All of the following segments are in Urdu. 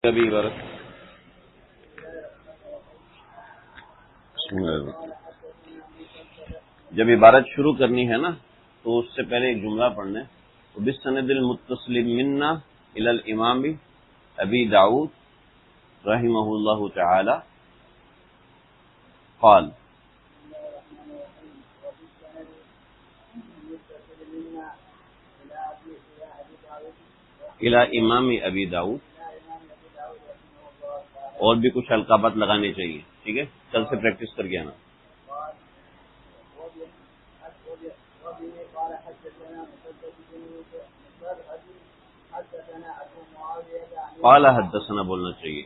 ابھی عبارت جب عبارت شروع کرنی ہے نا تو اس سے پہلے ایک جملہ پڑھنا ہے. بِالسَّنَدِ الْمُتَّصِلِ مِنَّا إِلَى الْإِمَامِ أَبِي داؤد رحمہ اللہ تعالی قال إِلَى امام ابی داؤد. اور بھی کچھ القابات لگانے چاہیے، ٹھیک ہے، کل سے پریکٹس کر کے آنا. قال حدثنا بولنا چاہیے،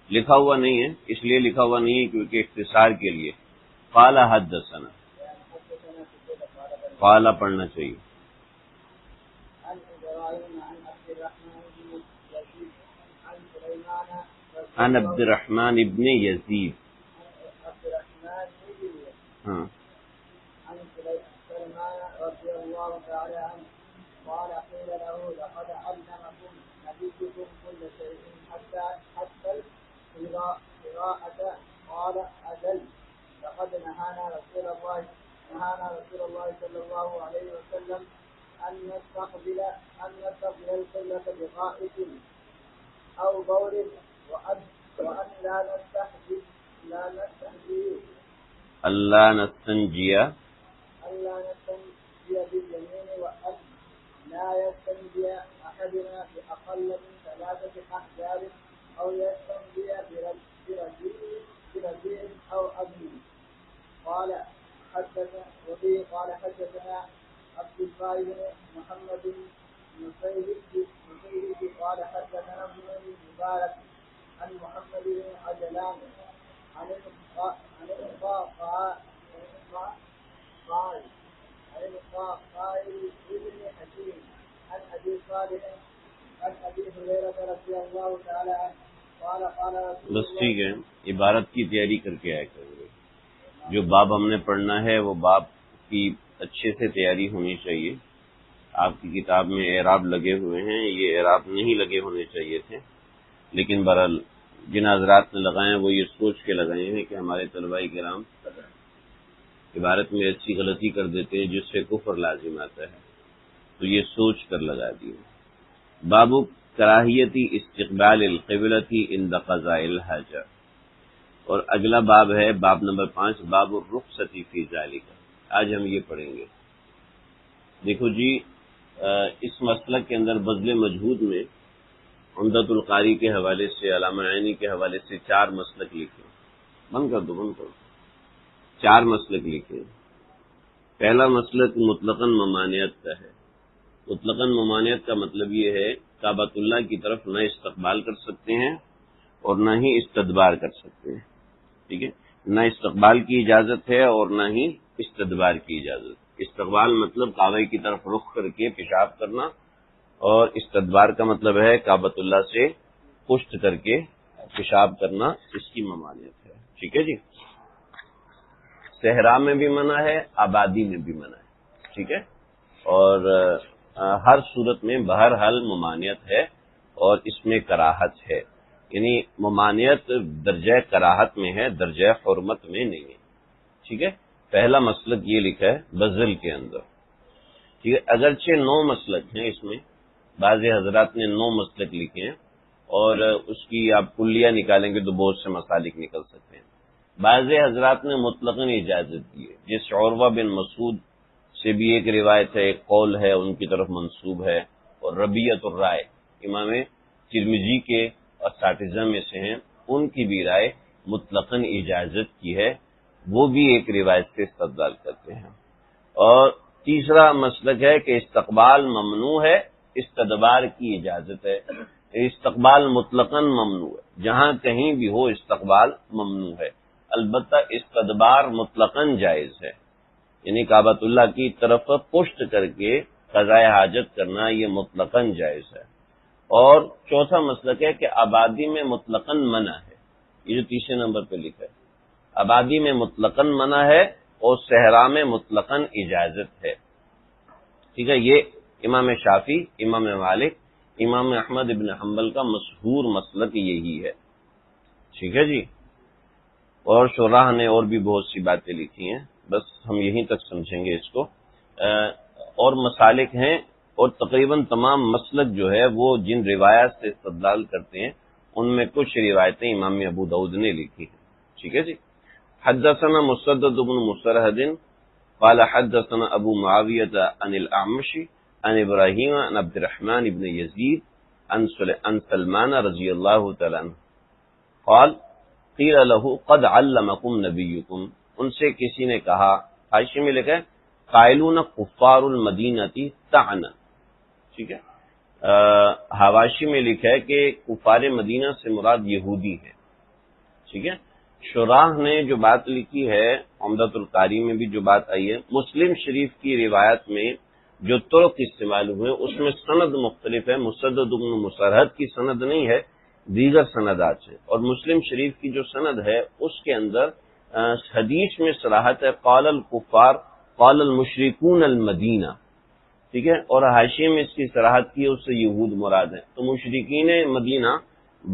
لکھا ہوا نہیں ہے، اس لیے لکھا ہوا نہیں ہے کیونکہ اختصار کے لیے. قال حدثنا، قال پڑھنا چاہیے. عن عبد الرحمن ابن یزید. ہاں اللہ نستنجیہ بس ٹھیک ہے. عبارت کی تیاری کر کے آیا کریں گے. جو باب ہم نے پڑھنا ہے وہ باب کی اچھے سے تیاری ہونی چاہیے. آپ کی کتاب میں اعراب لگے ہوئے ہیں، یہ اعراب نہیں لگے ہونے چاہیے تھے، لیکن بہرحال جن حضرات نے لگائے ہیں وہ یہ سوچ کے لگائے ہیں کہ ہمارے طلباء کرام عبارت میں ایسی غلطی کر دیتے ہیں جس سے کفر لازم آتا ہے، تو یہ سوچ کر لگا دیے. باب کراہیتی استقبال القبلۃ عند قضاء الحاجہ. اور اگلا باب ہے باب نمبر 5، باب الرخصۃ فی ذالک. آج ہم یہ پڑھیں گے. دیکھو جی، اس مسلک کے اندر بذل مجہود میں عمدۃ القاری کے حوالے سے، علامہ عینی کے حوالے سے 4 مسلک لکھے. بند کر دو 4 مسلک لکھے. پہلا مسلک مطلقاً ممانعت کا ہے. مطلقاً ممانعت کا مطلب یہ ہے کعبۃ اللہ کی طرف نہ استقبال کر سکتے ہیں اور نہ ہی استدبار کر سکتے ہیں. ٹھیک ہے، نہ استقبال کی اجازت ہے اور نہ ہی استدبار کی اجازت. استقبال مطلب کعبہ کی طرف رخ کر کے پیشاب کرنا، اور استدبار کا مطلب ہے کعبۃ اللہ سے پشت کر کے پیشاب کرنا. اس کی ممانعت ہے. ٹھیک ہے جی، صحرا میں بھی منع ہے، آبادی میں بھی منع ہے. ٹھیک ہے، اور ہر صورت میں بہرحال ممانعت ہے اور اس میں کراہت ہے. یعنی ممانعت درجہ کراہت میں ہے، درجہ حرمت میں نہیں ہے. ٹھیک ہے، پہلا مسلک یہ لکھا ہے بذل کے اندر. ٹھیک ہے، اگرچہ 9 مسلک ہیں، اس میں بعض حضرات نے 9 مسلک لکھے ہیں، اور اس کی آپ کلیہ نکالیں گے تو بہت سے مسالک نکل سکتے ہیں. بعض حضرات نے مطلقاً اجازت دی ہے. جس عروہ بن مسعود سے بھی ایک روایت ہے، ایک قول ہے، ان کی طرف منسوب ہے. اور ربیعۃ الرائے امام ترمذی کے اساتذہ میں سے ہیں، ان کی بھی رائے مطلقاً اجازت کی ہے. وہ بھی ایک روایت سے استدلال کرتے ہیں. اور تیسرا مسلک ہے کہ استقبال ممنوع ہے، استدبار کی اجازت ہے. استقبال مطلقاً ممنوع ہے، جہاں کہیں بھی ہو استقبال ممنوع ہے. البتہ استدبار مطلقاً جائز ہے، یعنی کعبۃ اللہ کی طرف پشت کر کے قضاء حاجت کرنا یہ مطلقاً جائز ہے. اور چوتھا مسلک ہے کہ آبادی میں مطلقاً منع ہے. یہ جو تیسرے نمبر پہ لکھا ہے، آبادی میں مطلقاً منع ہے اور صحرا میں مطلقاً اجازت ہے. ٹھیک ہے، یہ امام شافعی، امام مالک، امام احمد ابن حنبل کا مشہور مسلک یہی ہے، ٹھیک ہے جی۔ اور شراح نے اور بھی بہت سی باتیں لکھی ہیں، بس ہم یہیں تک سمجھیں گے اس کو۔ اور مسالک ہیں، اور تقریباً تمام مسلک جو ہے وہ جن روایات سے استدلال کرتے ہیں ان میں کچھ روایتیں امام ابو داؤد نے لکھی ہیں، ٹھیک ہے جی۔ حدثنا مسدد بن مسرہد قال حدثنا ابو معاویہ عن الاعمش عن ابراہیم عن عبد الرحمن بن یزید عن سلمان رضی اللہ تعالی عنہ قال قیل له قد علمکم نبیکم، ان سے کسی نے کہا، حاشیے میں لکھا ہے قائلون کفار المدینہ طعنا، ٹھیک ہے، حواشی میں لکھا ہے کہ کفار مدینہ سے مراد یہودی ہے، ٹھیک ہے۔ شراح نے جو بات لکھی ہے، عمدۃ القاری میں بھی جو بات آئی ہے، مسلم شریف کی روایت میں جو طرق استعمال ہوئے اس میں سند مختلف ہے، مسدد بن مسرہد کی سند نہیں ہے، دیگر سندات ہے، اور مسلم شریف کی جو سند ہے اس کے اندر حدیث میں صراحت ہے قال الکفار قال المشرکون المدینہ، ٹھیک ہے، اور حاشیے میں اس کی صراحت کی اس سے یہود مراد ہے۔ تو مشرکین مدینہ،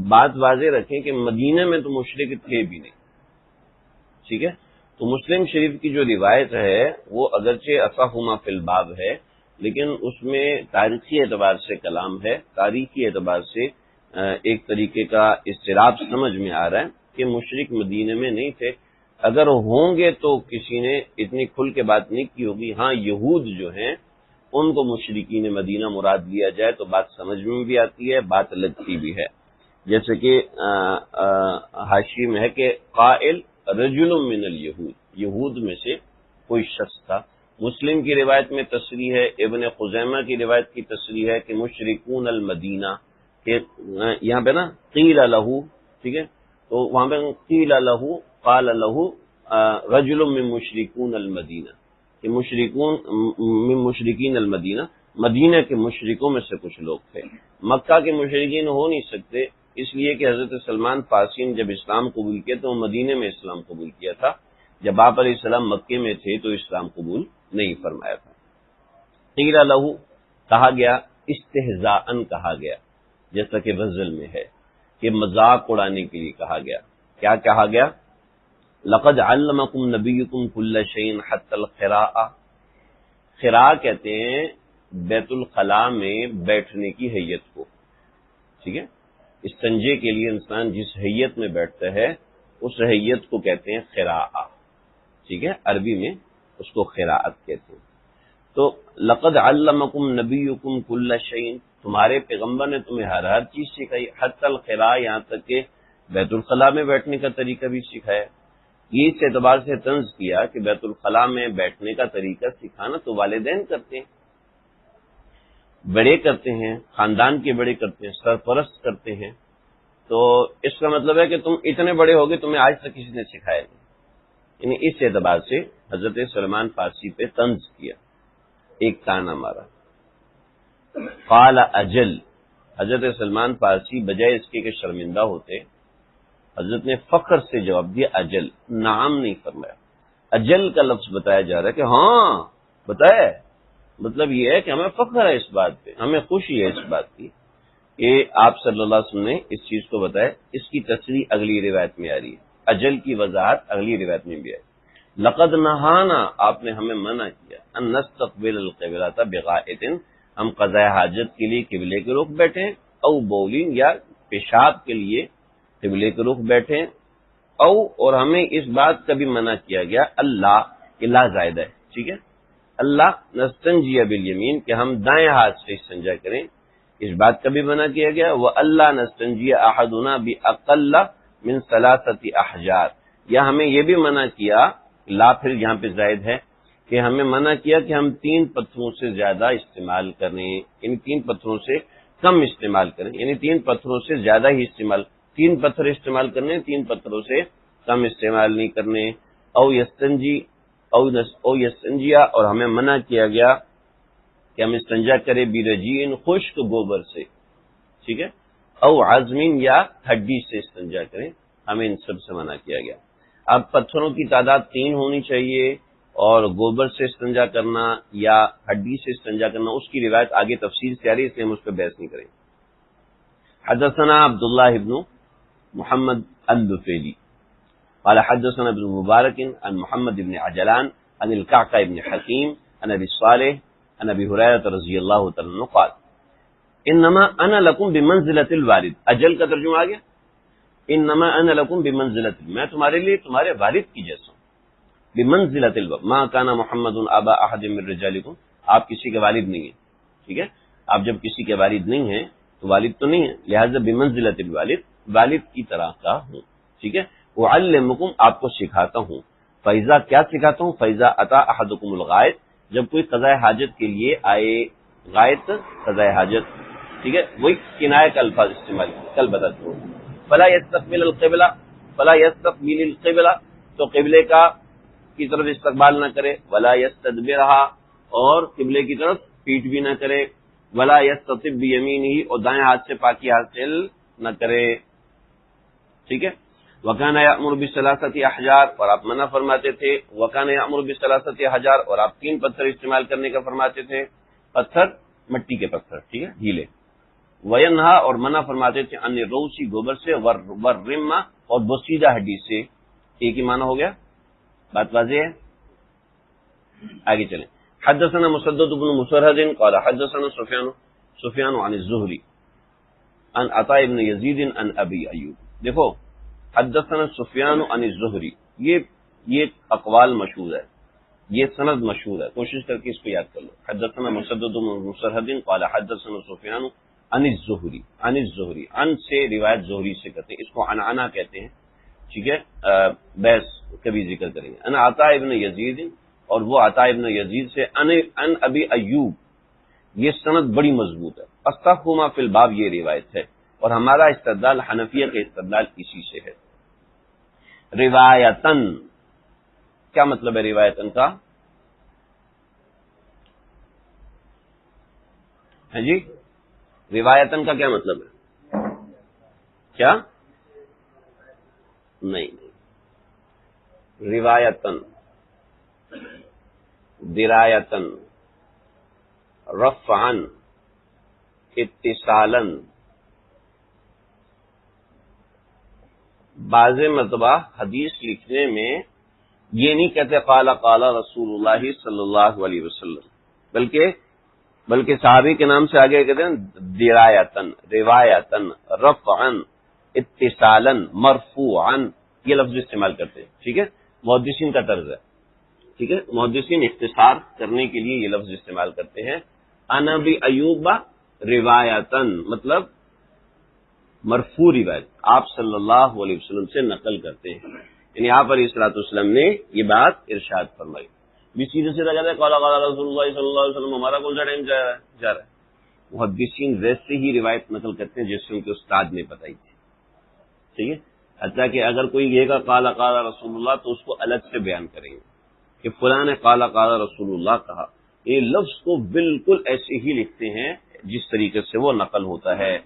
بات واضح رکھیں کہ مدینہ میں تو مشرک تھے بھی نہیں، ٹھیک ہے۔ تو مسلم شریف کی جو روایت ہے وہ اگرچہ اصح ما فی الباب ہے، لیکن اس میں تاریخی اعتبار سے کلام ہے، تاریخی اعتبار سے ایک طریقے کا اضطراب سمجھ میں آ رہا ہے کہ مشرک مدینہ میں نہیں تھے، اگر ہوں گے تو کسی نے اتنی کھل کے بات نہیں کی ہوگی۔ ہاں یہود جو ہیں ان کو مشرکین مدینہ مراد لیا جائے تو بات سمجھ میں بھی آتی ہے، بات لگتی بھی ہے، جیسے کہ حاشی میں ہے کہ قائل رجل من الیہود، یہود میں سے کوئی شخص تھا۔ مسلم کی روایت میں تصریح ہے، ابن خزیمہ کی روایت کی تصریح ہے کہ مشرکون المدینہ، کہ یہاں پہ نا قیل لہ، ٹھیک ہے، تو وہاں پہ قیل لہ قال لہ رجل من مشرکون المدینہ، کہ مشرکون من مشرکین المدینہ، مدینہ کے مشرکوں میں سے کچھ لوگ تھے۔ مکہ کے مشرکین ہو نہیں سکتے، اس لیے کہ حضرت سلمان فارسی نے جب اسلام قبول کیا تو وہ مدینہ میں اسلام قبول کیا تھا، جب آپ علیہ السلام مکے میں تھے تو اسلام قبول نہیں فرمایا تھا۔ قیل لہ کہا گیا، استہزاءً کہا گیا، جیسا کہ غزل میں ہے کہ مذاق اڑانے کے لیے کہا گیا۔ کیا کہا گیا؟ لقد علمکم نبیکم کل شیء حتی القراء، قراء کہتے ہیں بیت الخلاء میں بیٹھنے کی حیت کو، ٹھیک ہے، استنجے کے لیے انسان جس حیت میں بیٹھتا ہے اس حیت کو کہتے ہیں قراء، ٹھیک ہے، عربی میں اس کو قراءت کہتے ہیں۔ تو لقد علمکم نبیکم کل شیء، تمہارے پیغمبر نے تمہیں ہر چیز سکھائی، حتی القراء، یہاں تک کہ بیت الخلاء میں بیٹھنے کا طریقہ بھی سکھایا۔ یہ اس اعتبار سے طنز کیا کہ بیت الخلاء میں بیٹھنے کا طریقہ سکھانا تو والدین کرتے ہیں، بڑے کرتے ہیں، خاندان کے بڑے کرتے ہیں، سرپرست کرتے ہیں، تو اس کا مطلب ہے کہ تم اتنے بڑے ہوگے تمہیں آج تک کسی نے سکھایا نہیں، یعنی اس اعتبار سے حضرت سلمان فارسی پہ طنز کیا، ایک تانا مارا۔ قال اجل، حضرت سلمان فارسی بجائے اس کے کہ شرمندہ ہوتے، حضرت نے فخر سے جواب دیا اجل، نعم نہیں فرمایا، اجل کا لفظ بتایا جا رہا ہے کہ ہاں بتایا، مطلب یہ ہے کہ ہمیں فخر ہے اس بات پہ، ہمیں خوشی ہے اس بات کی کہ آپ صلی اللہ علیہ وسلم نے اس چیز کو بتایا۔ اس کی تصریح اگلی روایت میں آ رہی ہے، اجل کی وضاحت اگلی روایت میں بھی آئی۔ لقد نہانا، آپ نے ہمیں منع کیا، ان نستقبل القبلۃ بغائط، ہم قضاء حاجت کے لیے قبلے کے رخ بیٹھیں، او بولین، یا پیشاب کے لیے قبلے کے رخ بیٹھیں، او، اور ہمیں اس بات کا بھی منع کیا گیا، اللہ، کہ لا زائدہ ہے، ٹھیک ہے، اللہ نستنجی بالیمین، کہ ہم دائیں ہاتھ سے استنجا کریں، اس بات کا بھی منع کیا گیا، وہ اللہ نستنجی احدنا باقل من ثلاثۃ احجار، یا ہمیں یہ بھی منع کیا، لا پھر یہاں پہ زائد ہے، کہ ہمیں منع کیا کہ ہم 3 پتھروں سے زیادہ استعمال کریں، ان 3 پتھروں سے کم استعمال کریں، یعنی 3 پتھروں سے زیادہ ہی استعمال، 3 پتھر استعمال کرنے، 3 پتھروں سے کم استعمال نہیں کرنے، او یستنجی او یستنجیا، اور ہمیں منع کیا گیا کہ ہم استنجا کریں برجین، خشک گوبر سے، ٹھیک ہے، او عظمین، یا ہڈی سے استنجا کریں، ہمیں ان سب سے منع کیا گیا۔ اب پتھروں کی تعداد 3 ہونی چاہیے، اور گوبر سے استنجا کرنا یا ہڈی سے استنجا کرنا، اس کی روایت آگے تفصیل سے آ رہی ہے، اس لیے ہم اس پہ بحث نہیں کریں۔ حدثنا عبد الله بن محمد الدفيلي قال حدثنا ابن مبارك عن محمد بن عجلان عن الكعكع بن حكيم عن ابي صالح عن ابي هريره رضي الله تعالى عنه قال انما انا لكم بمنزله الوالد. اجل کا ترجمہ آ گیا. انما انا لكم بمنزله، میں تمہارے لیے تمہارے والد کی جیسا ہوں. بمنزله الوالد ما كان محمد ابا احد من رجالكم، آپ کسی کے والد نہیں ہیں. ٹھیک ہے، آپ جب کسی کے والد نہیں ہیں تو والد تو نہیں ہے، لہذا بمنزلۃ الوالد، والد کی طرح کا ہوں. ٹھیک ہے. اعلمکم، آپ کو سکھاتا ہوں. فیضا، کیا سکھاتا ہوں؟ فیضا اتا احدکم الغائط، جب کوئی قضاء حاجت کے لیے آئے. غائط قضاء حاجت. ٹھیک ہے، وہی کنایہ کا الفاظ استعمال کل بتا دوں. فلا یستقبل القبلہ، فلا یستقبل القبلہ، تو قبلے کا کی طرف استقبال نہ کرے. ولا یستدبرھا، اور قبلے کی طرف پیٹ بھی نہ کرے. ولا یستطب بیمینہ، اور دائیں ہاتھ سے پاکی حاصل نہ کرے. ٹھیک ہے. وکان یأمر بثلاثۃ احجار، اور آپ منع فرماتے تھے. وکان یأمر بثلاثۃ احجار، اور آپ 3 پتھر استعمال کرنے کا فرماتے تھے. پتھر مٹی کے پتھر، ٹھیک ہے، ڈھیلے. وینہا، اور منع فرماتے تھے ان الروسی، گوبر سے، والرمہ، اور بوسیدہ ہڈی سے. ایک ہی معنی ہو گیا. بات واضح ہے. آگے چلیں. حدثنا مسدد بن مسرہد قال حدثنا سفیان عن الزہری عن عطاء بن یزید عن ابی ایوب. دیکھو، حدثنا سفیان عن الزہری، یہ اقوال مشہور ہے، یہ سند مشہور ہے. کوشش کر کے اس کو یاد کر لو. حدثنا مسدد بن مسرہد قال حدثنا سفیان عن الزہری، عن الزہری، عن سے روایت زہری سے کرتے ہیں، اس کو عنعنہ کہتے ہیں. ٹھیک ہے، بحث کبھی ذکر کریں گے. انا عطاء ابن یزید، اور وہ عطاء ابن یزید سے ان ابی ایوب. یہ سند بڑی مضبوط ہے. استقما فی الباب، یہ روایت ہے، اور ہمارا استدلال حنفیہ کے استدلال اسی سے ہے. روایتن، کیا مطلب ہے روایتن کا؟ ہے جی، روایتن کا کیا مطلب ہے؟ کیا؟ نہیں، روایتن، درایتن، رفعن، اتصالن. بعض مرتبہ حدیث لکھنے میں یہ نہیں کہتے قال قال رسول اللہ صلی اللہ علیہ وسلم، بلکہ صحابی کے نام سے آگے کہتے ہیں درایتن، روایتن، رفعن، اتصالن، مرفوعن، یہ لفظ استعمال کرتے ہیں. ٹھیک ہے، محدثین کا طرز ہے. ٹھیک ہے، محدثین اختصار کرنے کے لیے یہ لفظ استعمال کرتے ہیں. عن ابی ایوب روایتن، مطلب مرفوع روایت، آپ صلی اللہ علیہ وسلم سے نقل کرتے ہیں. یعنی آپ علیہ الصلوۃ والسلام نے یہ بات ارشاد فرمائی. بھی سیدھے سیدھا کہتے ہیں قال قال رسول اللہ صلی اللہ علیہ وسلم، ہمارا کون سا ٹائم جا رہا ہے. محدثین ویسے ہی روایت نقل کرتے ہیں جیسے ان کے استاد نے بتائی تھی. ٹھیک ہے، حتیٰ کہ اگر کوئی یہ گا قال قال رسول اللہ تو اس کو الگ سے بیان کریں گے کہ فلاں نے قال قال رسول اللہ کہا. یہ لفظ کو بالکل ایسے ہی لکھتے ہیں جس طریقے سے وہ نقل ہوتا ہے.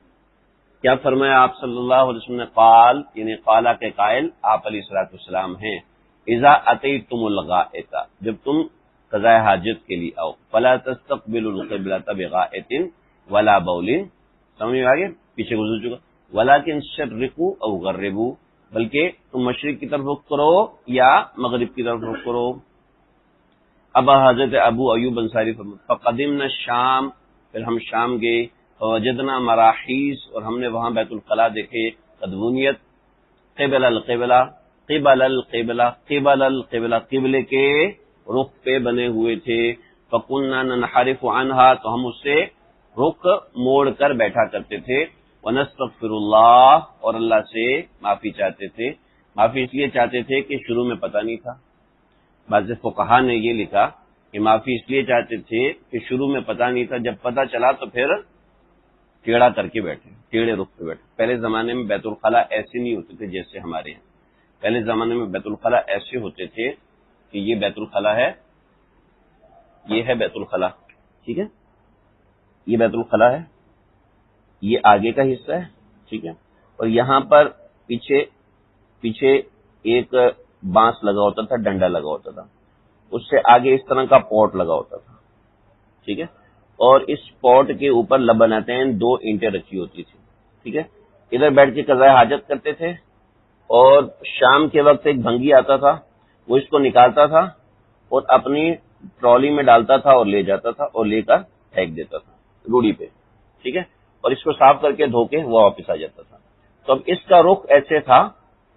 کیا فرمایا آپ صلی اللہ علیہ وسلم نے؟ قال، یعنی قالہ کے قائل آپ علیہ الصلوۃ والسلام ہیں. اذا اتیتم الغائط، جب تم قضاء حاجت کے لیے آؤ، فلا تستقبلوا القبلۃ بغائط ولا بول. سمجھ میں آگے؟ پیچھے گزر چکا. ولکن شرقوا او غربوا، بلکہ تم مشرق کی طرف رخ کرو یا مغرب کی طرف رخ کرو. اب حضرت ابو ایوب انصاری فقدمنا الشام، پھر ہم شام گئے. وجدنا مراحیز، اور ہم نے وہاں بیت الخلاء دیکھے. قد بنیت قبل القبلہ، قبل القبلہ، قبل القبلہ، قبلے کے رخ پہ بنے ہوئے تھے. فقلنا ننحرف عنہا، تو ہم اس سے رخ موڑ کر بیٹھا کرتے تھے. ونستغفر اللہ، اور اللہ سے معافی چاہتے تھے. معافی اس لیے چاہتے تھے کہ شروع میں پتہ نہیں تھا. بعض فقہا نے یہ لکھا کہ معافی اس لیے چاہتے تھے کہ شروع میں پتہ نہیں تھا، جب پتہ چلا تو پھر ٹیڑھا کر کے بیٹھے، ٹیڑھے رخ پہ بیٹھے. پہلے زمانے میں بیت الخلاء ایسے نہیں ہوتے تھے جیسے ہمارے ہیں. پہلے زمانے میں بیت الخلاء ایسے ہوتے تھے کہ یہ بیت الخلاء ہے، یہ ہے بیت الخلاء. ٹھیک ہے، یہ بیت الخلاء ہے، یہ آگے کا حصہ ہے. ٹھیک ہے، اور یہاں پر پیچھے ایک بانس لگا ہوتا تھا، ڈنڈا لگا ہوتا تھا. اس سے آگے اس طرح کا پوٹ لگا ہوتا تھا. ٹھیک ہے، اور اس پوٹ کے اوپر لبنتین 2 اینٹیں رکھی ہوتی تھی. ٹھیک ہے، ادھر بیٹھ کے قضاء حاجت کرتے تھے، اور شام کے وقت ایک بھنگی آتا تھا، وہ اس کو نکالتا تھا اور اپنی ٹرالی میں ڈالتا تھا اور لے جاتا تھا اور لے کر پھینک دیتا تھا روڑی پہ، ٹھیک ہے، اور اس کو صاف کر کے دھو کے وہ واپس آ جاتا تھا۔ تو اب اس کا رخ ایسے تھا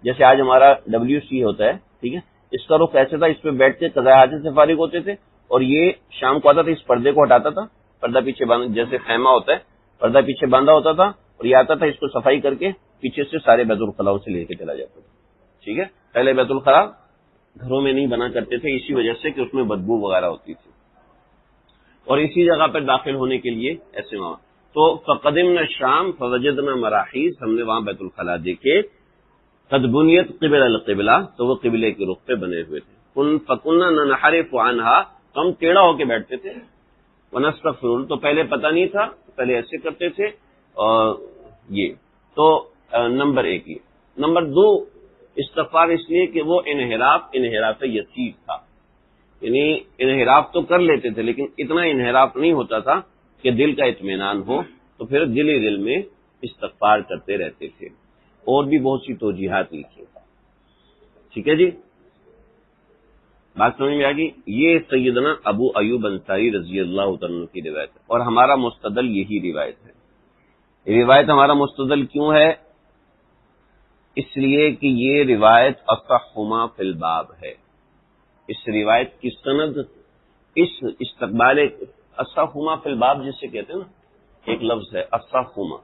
جیسے آج ہمارا WC ہوتا ہے، ٹھیک ہے، اس کا رخ ایسے تھا، اس پہ بیٹھ کے قضاء حاجت سے فارغ ہوتے تھے، اور یہ شام کو آتا تھا، اس پردے کو ہٹاتا تھا، پردہ پیچھے باندھ، جیسے خیمہ ہوتا ہے پردہ پیچھے باندھا ہوتا تھا، اور یہ آتا تھا، اس کو صفائی کر کے پیچھے سے سارے بیت الخلاء سے لے کے چلا جاتا تھا، ٹھیک ہے۔ پہلے بیت الخلاء گھروں میں نہیں بنا کرتے تھے اسی وجہ سے کہ اس میں بدبو وغیرہ ہوتی تھی، اور اسی جگہ پر داخل ہونے کے لیے ایسے وہاں تو فقدمنا الشام فوجدنا مراحیض، ہم نے وہاں بیت الخلاء دیکھے، قد بنیت قبل القبلہ، تو وہ قبلے کے رخ پہ بنے ہوئے تھے، فکنا ننحرف عنہا، تو ہم ٹیڑھا ہو کے بیٹھتے تھے، ونستغفر، تو پہلے پتہ نہیں تھا، پہلے ایسے کرتے تھے، اور یہ تو نمبر 1 یہ۔ نمبر 2 استغفار اس لیے کہ وہ انحراف یسیر تھا، یعنی انحراف تو کر لیتے تھے لیکن اتنا انحراف نہیں ہوتا تھا کہ دل کا اطمینان ہو، تو پھر دل ہی دل میں استغفار کرتے رہتے تھے، اور بھی بہت سی توجیحات لکھی، ٹھیک ہے جی، بات سمجھ میں آ گئی۔ یہ سیدنا ابو ایوب انصاری رضی اللہ عنہ کی روایت ہے، اور ہمارا مستدل یہی روایت ہے۔ یہ روایت ہمارا مستدل کیوں ہے؟ اس لیے کہ یہ روایت اصح ما فی الباب ہے، اس روایت کی سند اس استقبال اصح ما فی الباب جسے کہتے ہیں نا، ایک لفظ ہے اصح ما،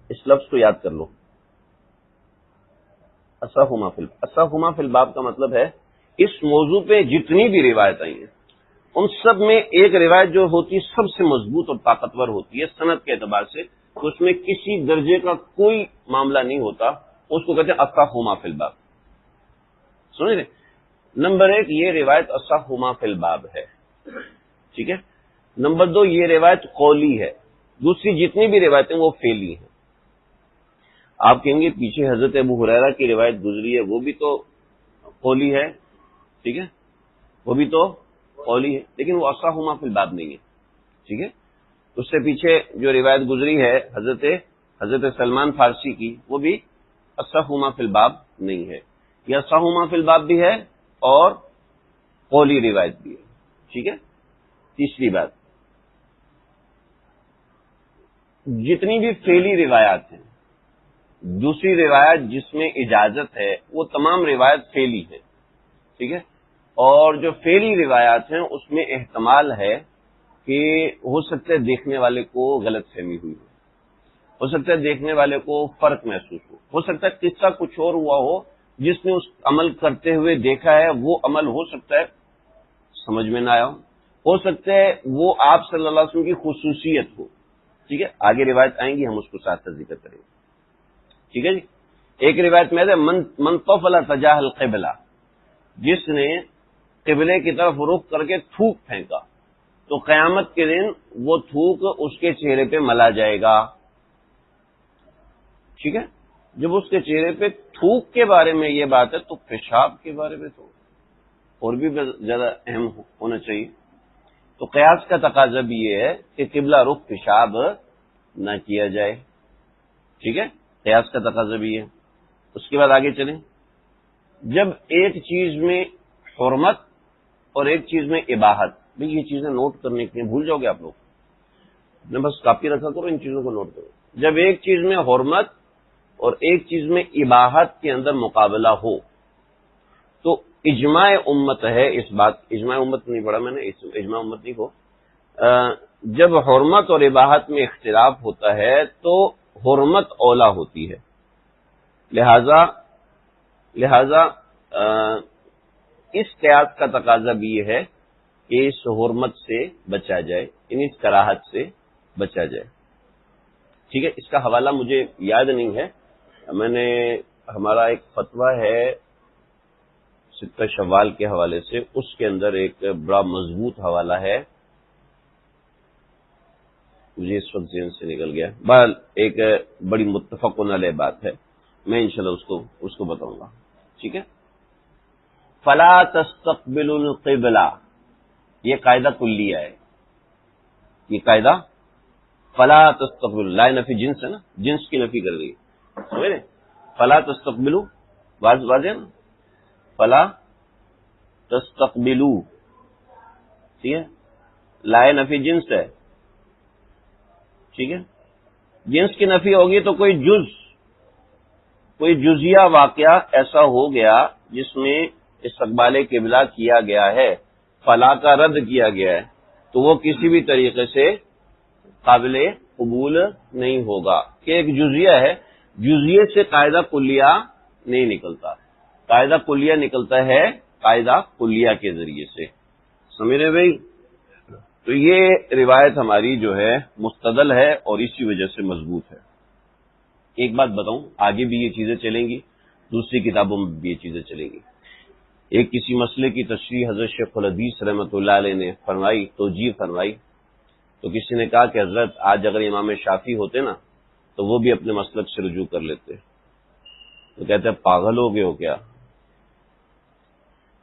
اس لفظ کو یاد کر لو، اصح ما فی الباب کا مطلب ہے اس موضوع پہ جتنی بھی روایت آئی ہیں ان سب میں ایک روایت جو ہوتی ہے سب سے مضبوط اور طاقتور ہوتی ہے سند کے اعتبار سے، اس میں کسی درجے کا کوئی معاملہ نہیں ہوتا، اس کو کہتے ہیں اصح ما فی الباب، سمجھ رہے؟ نمبر 1 یہ روایت اصح ما فی الباب ہے، ٹھیک ہے۔ نمبر 2 یہ روایت قولی ہے، دوسری جتنی بھی روایتیں وہ فعلی ہیں۔ آپ کہیں گے پیچھے حضرت ابو ہریرہ کی روایت گزری ہے، وہ بھی تو قولی ہے، ٹھیک ہے، وہ بھی تو قولی ہے، لیکن وہ اصح ما فی الباب نہیں ہے، ٹھیک ہے۔ اس سے پیچھے جو روایت گزری ہے حضرت سلمان فارسی کی، وہ بھی اصح ما فی الباب نہیں ہے، یہ اصح ما فی الباب بھی ہے اور قولی روایت بھی ہے، ٹھیک ہے۔ تیسری بات، جتنی بھی فعلی روایات ہیں، دوسری روایت جس میں اجازت ہے وہ تمام روایت فعلی ہے، ٹھیک ہے، اور جو فعلی روایات ہیں اس میں احتمال ہے کہ ہو سکتا ہے دیکھنے والے کو غلط فہمی ہوئی ہو سکتا ہے دیکھنے والے کو فرق محسوس ہو سکتا ہے قصہ کچھ اور ہوا ہو، جس نے اس عمل کرتے ہوئے دیکھا ہے وہ عمل ہو سکتا ہے سمجھ میں نہ آیا ہو سکتا ہے وہ آپ صلی اللہ علیہ وسلم کی خصوصیت ہو، ٹھیک ہے، آگے روایت آئیں گی ہم اس کو ساتھ ساتھ ذکر کریں گے، ٹھیک ہے جی۔ ایک روایت میں ہے من طفل تجاہ القبلہ، جس نے قبلے کی طرف رخ کر کے تھوک پھینکا تو قیامت کے دن وہ تھوک اس کے چہرے پہ ملا جائے گا، ٹھیک ہے۔ جب اس کے چہرے پہ تھوک کے بارے میں یہ بات ہے تو پیشاب کے بارے میں تو اور بھی زیادہ اہم ہونا چاہیے۔ تو قیاس کا تقاضا بھی یہ ہے کہ قبلہ رخ پیشاب نہ کیا جائے، ٹھیک ہے، قیاس کا تقاضا بھی ہے۔ اس کے بعد آگے چلیں، جب ایک چیز میں حرمت اور ایک چیز میں اباحت، بھئی یہ چیزیں نوٹ کرنے کے لیے بھول جاؤ گے آپ لوگ، میں بس کاپی رکھا کرو، ان چیزوں کو نوٹ کرو۔ جب ایک چیز میں حرمت اور ایک چیز میں اباحت کے اندر مقابلہ ہو تو اجماع امت ہے اس بات، اجماع امت نہیں پڑھا میں نے، اجماع امت نہیں کو، جب حرمت اور اباحت میں اختلاف ہوتا ہے تو حرمت اولا ہوتی ہے، لہذا اس قیاس کا تقاضا بھی یہ ہے کہ اس حرمت سے بچا جائے، اس کراہت سے بچا جائے، ٹھیک ہے۔ اس کا حوالہ مجھے یاد نہیں ہے، میں نے ہمارا ایک فتویٰ ہے 6 شوال کے حوالے سے، اس کے اندر ایک بڑا مضبوط حوالہ ہے، مجھے اس وقت ذہن سے نکل گیا، بہرحال ایک بڑی متفق علیہ بات ہے، میں انشاءاللہ اس کو بتاؤں گا، ٹھیک ہے۔ فلا تستقبل القبلہ، یہ قاعدہ کلیہ ہے، یہ قاعدہ فلا تستقبلوا، لا نفی جنس ہے نا، جنس کی نفی کر رہی ہے، سمجھ رہے؟ فلا تستقبلوا واضح ہے نا، فلا تستقبلوا، ٹھیک ہے، لا نفی جنس ہے، ٹھیک ہے، جنس کی نفی ہوگی تو کوئی جزیہ واقعہ ایسا ہو گیا جس میں استقبال قبلہ کیا گیا ہے، فلا کا رد کیا گیا ہے، تو وہ کسی بھی طریقے سے قابل قبول نہیں ہوگا کہ ایک جزیہ ہے، جزیے سے قاعدہ کلیہ نہیں نکلتا، قاعدہ کلیہ نکلتا ہے قاعدہ کلیہ کے ذریعے سے، سمجھ رہے بھائی؟ تو یہ روایت ہماری جو ہے مستدل ہے اور اسی وجہ سے مضبوط ہے۔ ایک بات بتاؤں، آگے بھی یہ چیزیں چلیں گی، دوسری کتابوں میں بھی یہ چیزیں چلیں گی۔ ایک کسی مسئلے کی تشریح حضرت شیخ الحدیث رحمۃ اللہ علیہ نے فرمائی، توجیہ فرمائی، تو کسی نے کہا کہ حضرت آج اگر امام شافعی ہوتے نا تو وہ بھی اپنے مسلک سے رجوع کر لیتے، تو کہتے ہیں پاگل ہو گئے ہو کیا؟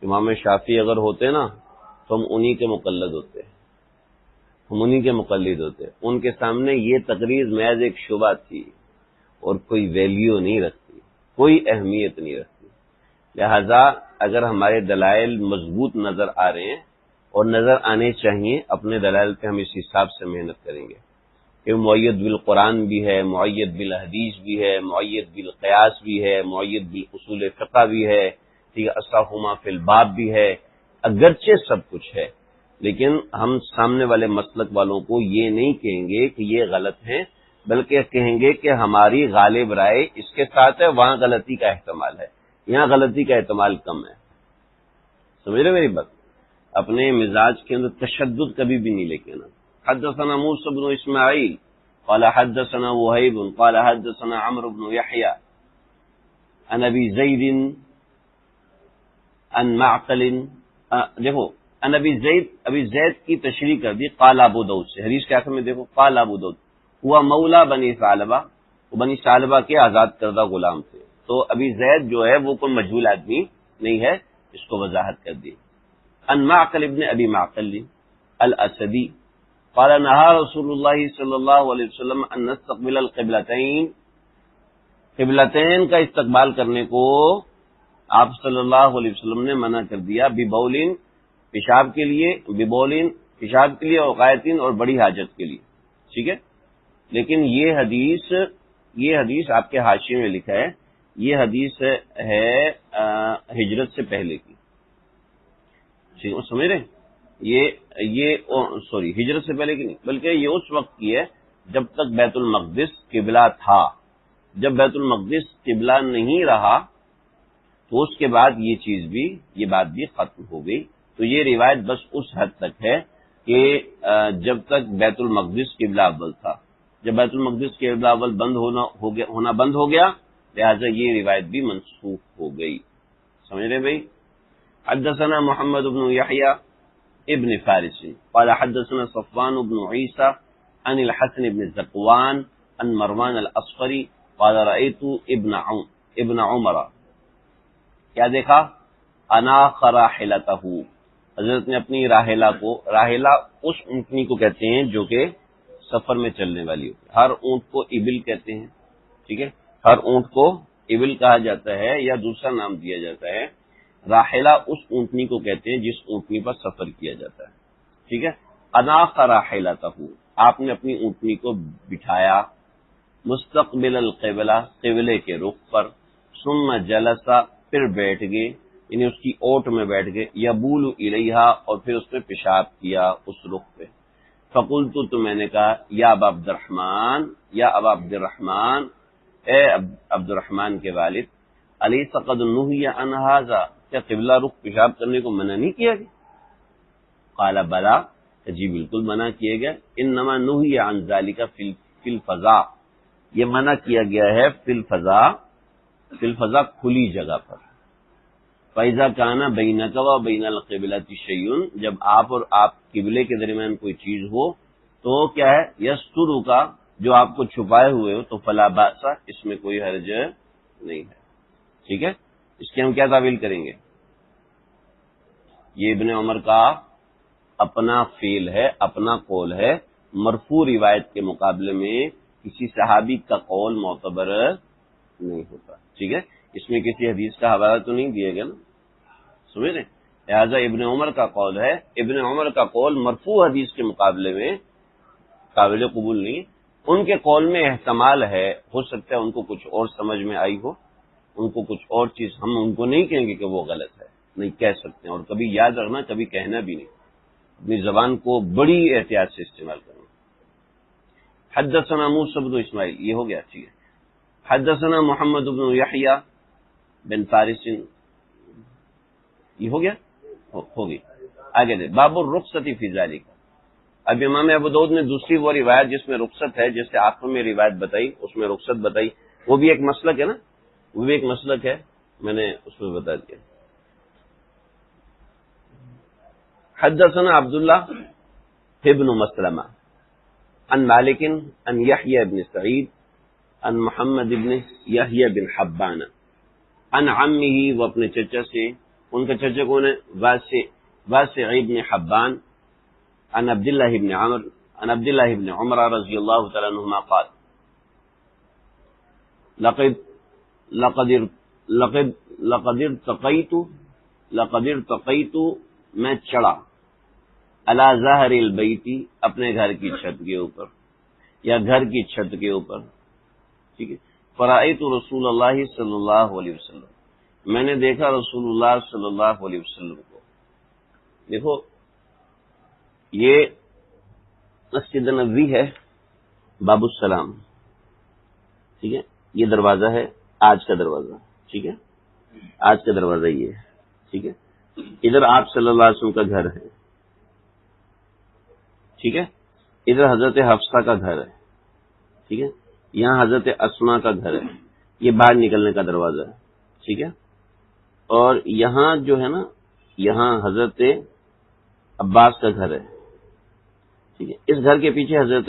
امام شافعی اگر ہوتے نا تو ہم انہی کے مقلد ہوتے، ہم انہی کے مقلد ہوتے، ان کے سامنے یہ تقریر محض ایک شبہ تھی اور کوئی ویلیو نہیں رکھتی، کوئی اہمیت نہیں رکھتی۔ لہذا اگر ہمارے دلائل مضبوط نظر آ رہے ہیں اور نظر آنے چاہیے، اپنے دلائل پہ ہم اس حساب سے محنت کریں گے کہ معید بالقرآن بھی ہے، معید بالحدیث بھی ہے، معید بالقیاس بھی ہے، معید بالاصول فقہ بھی ہے، ٹھیک ہے، اصحہما فی الباب بھی ہے، اگرچہ سب کچھ ہے، لیکن ہم سامنے والے مسلک والوں کو یہ نہیں کہیں گے کہ یہ غلط ہیں، بلکہ کہیں گے کہ ہماری غالب رائے اس کے ساتھ ہے، وہاں غلطی کا احتمال ہے، یہاں غلطی کا احتمال کم ہے، سمجھ رہے میری بات؟ اپنے مزاج کے اندر تشدد کبھی بھی نہیں لے کے نا۔ حدثنا موسى بن اسماعیل قال حدثنا وهيب قال حدثنا عمرو بن يحيى عن ابي زيد عن معقل، دیکھو عن ابي زید کی تشریح کر دی قال ابو داؤد سے، حدیث کے آخر میں دیکھو قال ابو داؤد ہوا مولا بنی ثعلبہ، وہ بنی ثعلبہ کے آزاد کردہ غلام تھے، تو ابی زید جو ہے وہ کوئی مجہول آدمی نہیں ہے، اس کو وضاحت کر دی۔ عن معقل ابن ابی معقل الاسدی قال نہا رسول اللہ صلی اللہ علیہ وسلم ان نستقبل القبلتین، قبلتین کا استقبال کرنے کو آپ صلی اللہ علیہ وسلم نے منع کر دیا، ببولین پیشاب کے لیے، ببولین پیشاب کے لیے، اور غائطین اور بڑی حاجت کے لیے، ٹھیک ہے، لیکن یہ حدیث آپ کے حاشیے میں لکھا ہے، یہ حدیث ہے ہجرت سے پہلے کی، ٹھیک ہے، سمجھ رہے ہیں؟ یہ سوری ہجرت سے پہلے کی نہیں، بلکہ یہ اس وقت کی ہے جب تک بیت المقدس قبلہ تھا، جب بیت المقدس قبلہ نہیں رہا تو اس کے بعد یہ بات بھی ختم ہو گئی، تو یہ روایت بس اس حد تک ہے کہ جب تک بیت المقدس قبلہ اول تھا، جب بیت المقدس قبلہ اول ہونا بند ہو گیا، لہذا یہ روایت بھی منسوخ ہو گئی، سمجھ رہے بھائی؟ حدثنا محمد بن يحيى ابن فارس قال حدثنا صفوان بن عيسى عن الحسن بن ذكوان عن مروان الاصفری قال رأيت ابن عمر، کیا دیکھا؟ اناخ راحلتہ، حضرت نے اپنی راحلہ اس اونٹنی کو کہتے ہیں جو کہ سفر میں چلنے والی ہوتی ہے، ہر اونٹ کو ابل کہتے ہیں، ٹھیک ہے، ہر اونٹ کو ابل کہا جاتا ہے یا دوسرا نام دیا جاتا ہے، راحلہ اس اونٹنی کو کہتے ہیں جس اونٹنی پر سفر کیا جاتا ہے، ٹھیک ہے، اناخ راحلتہ، آپ نے اپنی اونٹنی کو بٹھایا، مستقبل القبلہ، قبلے کے رخ پر، ثم جلسہ، پھر بیٹھ گئے، یعنی اس کی اوٹ میں بیٹھ گئے، یبول الیہا، اور پھر اس پہ پیشاب کیا اس رخ پہ، فقلت، تو میں نے کہا، یا ابا عبد الرحمن، اے عبد الرحمن کے والد، الیس قد نہی عن ھذا، کیا قبلہ رخ پیشاب کرنے کو منع نہیں کیا گیا؟ قال بلا، جی بالکل منع کیے گئے، انما نہی عن ذلک فی الفضاء، یہ منع کیا گیا ہے فی الفضاء کھلی جگہ پر، فَإِذَا كَانَ بَيْنَكَ وَبَيْنَ الْقِبْلَةِ شَيْءٌ، جب آپ اور آپ قبلے کے درمیان کوئی چیز ہو تو کیا ہے، یسترک، جو آپ کو چھپائے ہوئے ہو، تو فلا باس، اس میں کوئی حرج نہیں ہے، ٹھیک ہے، اس کی ہم کیا تعویل کریں گے؟ یہ ابن عمر کا اپنا فعل ہے، اپنا قول ہے، مرفوع روایت کے مقابلے میں کسی صحابی کا قول معتبر نہیں ہوتا. ٹھیک ہے، اس میں کسی حدیث کا حوالہ تو نہیں دیا گیا نا، سمجھ رہے؟ لہٰذا ابن عمر کا قول ہے، ابن عمر کا قول مرفوع حدیث کے مقابلے میں قابل قبول نہیں. ان کے قول میں احتمال ہے، ہو سکتا ہے ان کو کچھ اور سمجھ میں آئی ہو، ان کو کچھ اور چیز، ہم ان کو نہیں کہیں گے کہ وہ غلط ہے، نہیں کہہ سکتے ہیں. اور کبھی یاد رکھنا، کبھی کہنا بھی نہیں، اپنی زبان کو بڑی احتیاط سے استعمال کرنا. حدثنا موسیٰ بن اسماعیل، یہ ہو گیا. ٹھیک ہے، حدثنا محمد بن یحییٰ بن فارس، یہ ہو گیا، ہو گئی. آگے دے باب الرخصۃ فی ذلک. اب امام ابو داؤد نے دوسری وہ روایت جس میں رخصت ہے، جس سے آخر میں روایت بتائی اس میں رخصت بتائی، وہ بھی ایک مسلک ہے نا، وہ بھی ایک مسلک ہے، میں نے اس میں بتا دیا. حدثنا عبداللہ ابن مسلمہ عن مالک عن یحییٰ بن سعید عن محمد بن یحییٰ بن حبان عن عمہ، وہ اپنے چچا سے، ان کا چچا کون ہے؟ واسع بن حبان، عن عبداللہ بن عمر عن عبداللہ بن عمر رضی اللہ تعالی عنہما قال لقد ارتقیت میں چڑھا علی ظہر البیت، اپنے گھر کی چھت کے اوپر یا گھر کی چھت کے اوپر. ٹھیک ہے، فرأیت رسول اللہ صلی اللہ علیہ وسلم، میں نے دیکھا رسول اللہ صلی اللہ علیہ وسلم کو. دیکھو یہ مسجد نبوی ہے، باب السلام. ٹھیک ہے، یہ دروازہ ہے، آج کا دروازہ. ٹھیک ہے، آج کا دروازہ یہ ہے. ٹھیک ہے، ادھر آپ صلی اللہ علیہ وسلم کا گھر ہے. ٹھیک ہے، ادھر حضرت حفصہ کا گھر ہے. ٹھیک ہے، یہاں حضرت اسما کا گھر ہے، یہ باہر نکلنے کا دروازہ ہے. ٹھیک ہے، اور یہاں جو ہے نا، یہاں حضرت عباس کا گھر ہے. ٹھیک ہے، اس گھر کے پیچھے حضرت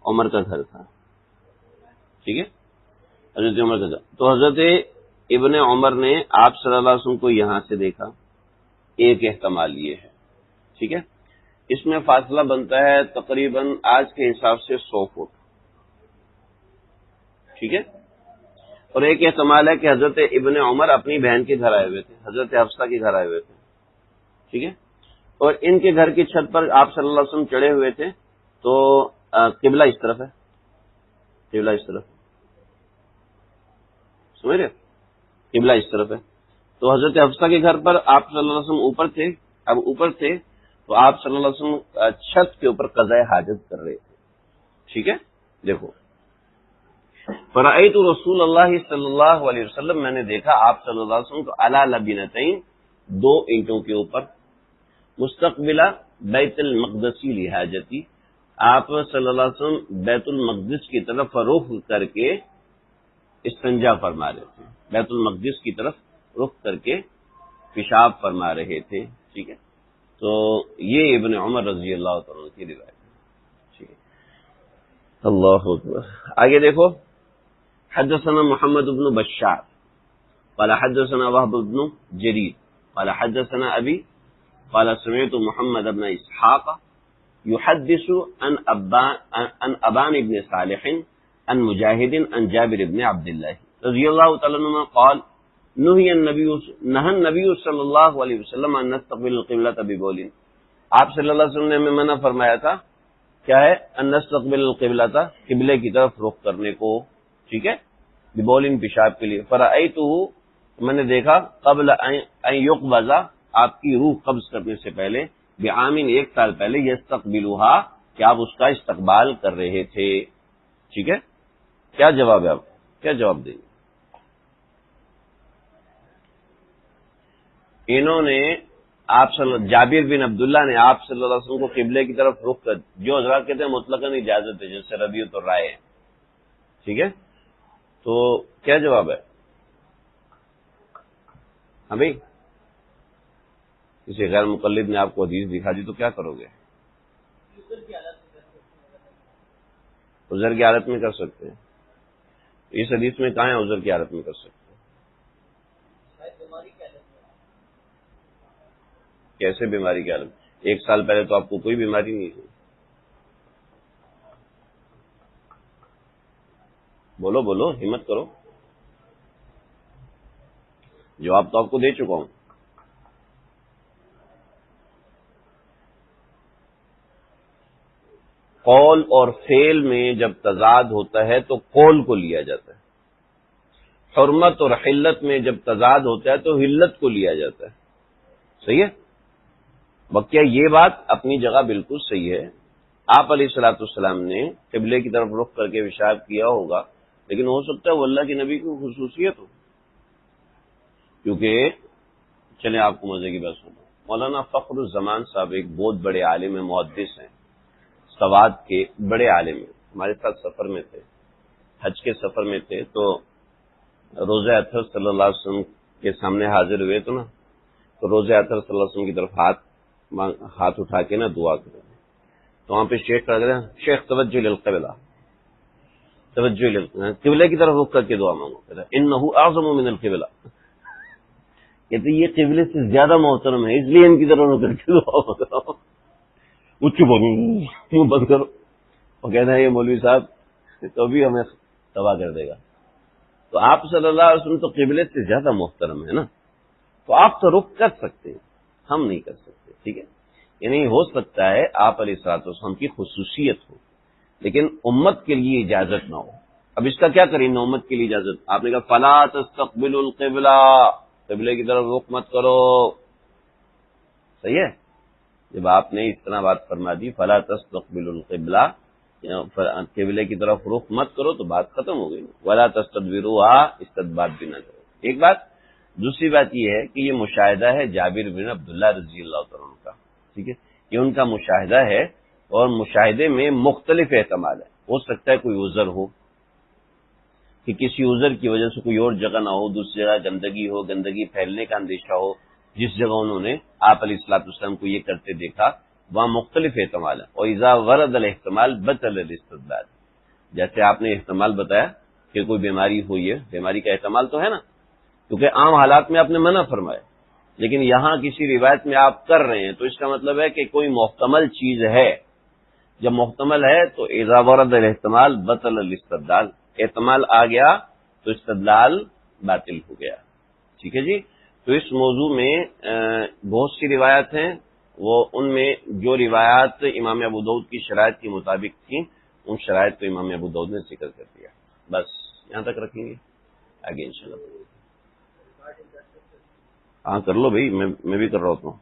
عمر کا گھر تھا. ٹھیک ہے، حضرت عمر کا گھر. تو حضرت ابن عمر نے آپ صلی اللہ علیہ وسلم کو یہاں سے دیکھا، ایک احتمال یہ ہے. ٹھیک ہے، اس میں فاصلہ بنتا ہے تقریباً آج کے حساب سے 100 فٹ. ٹھیک ہے، اور ایک احتمال ہے کہ حضرت ابن عمر اپنی بہن کے گھر آئے ہوئے تھے، حضرت حفصہ کے گھر آئے ہوئے تھے. ٹھیک ہے، اور ان کے گھر کی چھت پر آپ صلی اللہ علیہ وسلم چڑھے ہوئے تھے. تو قبلہ اس طرف ہے، قبلہ اس طرف، سمجھ رہے؟ قبلہ اس طرف ہے. تو حضرت حفصہ کے گھر پر آپ صلی اللہ علیہ وسلم اوپر تھے. اب اوپر تھے تو آپ صلی اللہ علیہ وسلم چھت کے اوپر قضاء حاجت کر رہے تھے. ٹھیک ہے، دیکھو فرأیت رسول اللہ صلی اللہ علیہ وسلم، میں نے دیکھا آپ صلی اللہ علیہ وسلم کو علی لبنتین، 2 اینٹوں کے اوپر، مستقبلہ بیت المقدس لحاجتی، آپ صلی اللہ علیہ وسلم بیت المقدس کی طرف رخ کر کے استنجا فرما رہے تھے، بیت المقدس کی طرف رخ کر کے پیشاب فرما رہے تھے. ٹھیک ہے، تو یہ ابن عمر رضی اللہ تعالیٰ کی روایت ہے. ٹھیک ہے، اللہ اکبر. آگے دیکھو، حدثنا محمد بن بشار قال حدثنا وهب بن جرير قال حدثنا ابي قال سمعت محمد بن اسحاق يحدث عن ابان بن صالح عن مجاهد عن جابر بن عبد الله رضي الله تعالى عنهما قال نهى النبي صلی اللہ علیہ وسلم ان نستقبل القبلة ببول. آپ صلی اللہ علیہ وسلم نے ہمیں منع فرمایا تھا، کیا ہے؟ ان نستقبل القبلة، قبلے کی طرف رخ کرنے کو. ٹھیک ہے، ببول، پیشاب کے لیے. فرأیتہ، میں نے دیکھا، قبل ان یقبض، آپ کی روح قبض کرنے سے پہلے، بعام، 1 سال پہلے، یستقبلها، کہ آپ اس کا استقبال کر رہے تھے. ٹھیک ہے، کیا جواب ہے؟ آپ کیا جواب دیں گے؟ انہوں نے جابر بن عبداللہ نے آپ صلی اللہ علیہ وسلم کو قبلے کی طرف رخ کر، جو حضرات کہتے ہیں مطلقاً اجازت ہے، جیسے ربیعۃ الرائے ہے. ٹھیک ہے، تو کیا جواب ہے؟ ہاں بھائی، کسی غیر مقلد نے آپ کو حدیث دکھا دی تو کیا کرو گے؟ عذر کی حالت میں کر سکتے ہیں. اس حدیث میں کہاں ہے عذر کی حالت میں کر سکتے ہیں؟ کیسے بیماری کی حالت؟ 1 سال پہلے تو آپ کو کوئی بیماری نہیں تھی. بولو بولو، ہمت کرو، جواب تو آپ کو دے چکا ہوں. قول اور فعل میں جب تضاد ہوتا ہے تو قول کو لیا جاتا ہے. حرمت اور حلت میں جب تضاد ہوتا ہے تو حلت کو لیا جاتا ہے. صحیح ہے؟ بقیہ یہ بات اپنی جگہ بالکل صحیح ہے. آپ علیہ الصلوۃ والسلام نے قبلے کی طرف رخ کر کے پیشاب کیا ہوگا، لیکن ہو سکتا ہے وہ اللہ کے نبی کی خصوصیت ہو. کیونکہ چلیں آپ کو مزے کی بات سنوں. مولانا فخر الزمان صاحب ایک بہت بڑے عالم محدث ہیں، سواد کے بڑے عالم ہیں. ہمارے ساتھ سفر میں تھے، حج کے سفر میں تھے، تو روزہ اطہر صلی اللہ علیہ وسلم کے سامنے حاضر ہوئے تو نا، تو روزہ اطہر صلی اللہ علیہ وسلم کی طرف ہاتھ اٹھا کے نا دعا کریں. تو وہاں پہ شیخ کر رہے ہیں، شیخ توجہ للقبلہ، توجہ قبلے کی طرف رخ کر کے دعا مانگو. انہ اعظم من القبلہ، کہتے یہ قبلے سے زیادہ محترم ہے، اس لیے ان کی طرف رخ کر کے دعا مانگو. چپ بند کرو. وہ کہنا ہے یہ مولوی صاحب تو بھی ہمیں تباہ کر دے گا. تو آپ صلی اللہ علیہ وسلم تو قبلے سے زیادہ محترم ہے نا، تو آپ تو رخ کر سکتے ہیں، ہم نہیں کر سکتے. ٹھیک ہے، یعنی ہو سکتا ہے آپ علیہ الصلوۃ والسلام کی خصوصیت ہو، لیکن امت کے لیے اجازت نہ ہو. اب اس کا کیا کریں نا امت کے لیے اجازت؟ آپ نے کہا فلا تستقبلوا القبلہ، قبلے کی طرف رخ مت کرو. صحیح ہے؟ جب آپ نے اس طرح بات فرما دی فلا تستقبلوا القبلہ، قبلے کی طرف رخ مت کرو، تو بات ختم ہو گئی. ولا تستدبروها، استدبار بھی نہ کرو. ایک بات. دوسری بات یہ ہے کہ یہ مشاہدہ ہے جابر بن عبداللہ رضی اللہ تعالیٰ عنہ کا. ٹھیک ہے، یہ ان کا مشاہدہ ہے، اور مشاہدے میں مختلف احتمال ہے. ہو سکتا ہے کوئی عذر ہو کہ کسی عذر کی وجہ سے کوئی اور جگہ نہ ہو، دوسری جگہ گندگی ہو، گندگی پھیلنے کا اندیشہ ہو. جس جگہ انہوں نے آپ علیہ الصلوۃ والسلام کو یہ کرتے دیکھا وہاں مختلف احتمال ہے. اور اذا ورد الاحتمال بطل الاستدلال، جیسے آپ نے احتمال بتایا کہ کوئی بیماری ہوئی ہے، بیماری کا احتمال تو ہے نا، کیونکہ عام حالات میں آپ نے منع فرمایا، لیکن یہاں کسی روایت میں آپ کر رہے ہیں، تو اس کا مطلب ہے کہ کوئی محتمل چیز ہے. جب محتمل ہے تو اذا ورد الاحتمال بطل الاستدلال، احتمال آ گیا تو استدلال باطل ہو گیا. ٹھیک ہے جی. تو اس موضوع میں بہت سی روایات ہیں، وہ ان میں جو روایات امام ابو داؤد کی شرائط کے مطابق تھیں ان شرائط کو امام ابو داؤد نے ذکر کر دیا. بس یہاں تک رکھیں گے، آگے انشاءاللہ. ہاں کر لو بھائی، میں بھی کر رہا ہوتا ہوں.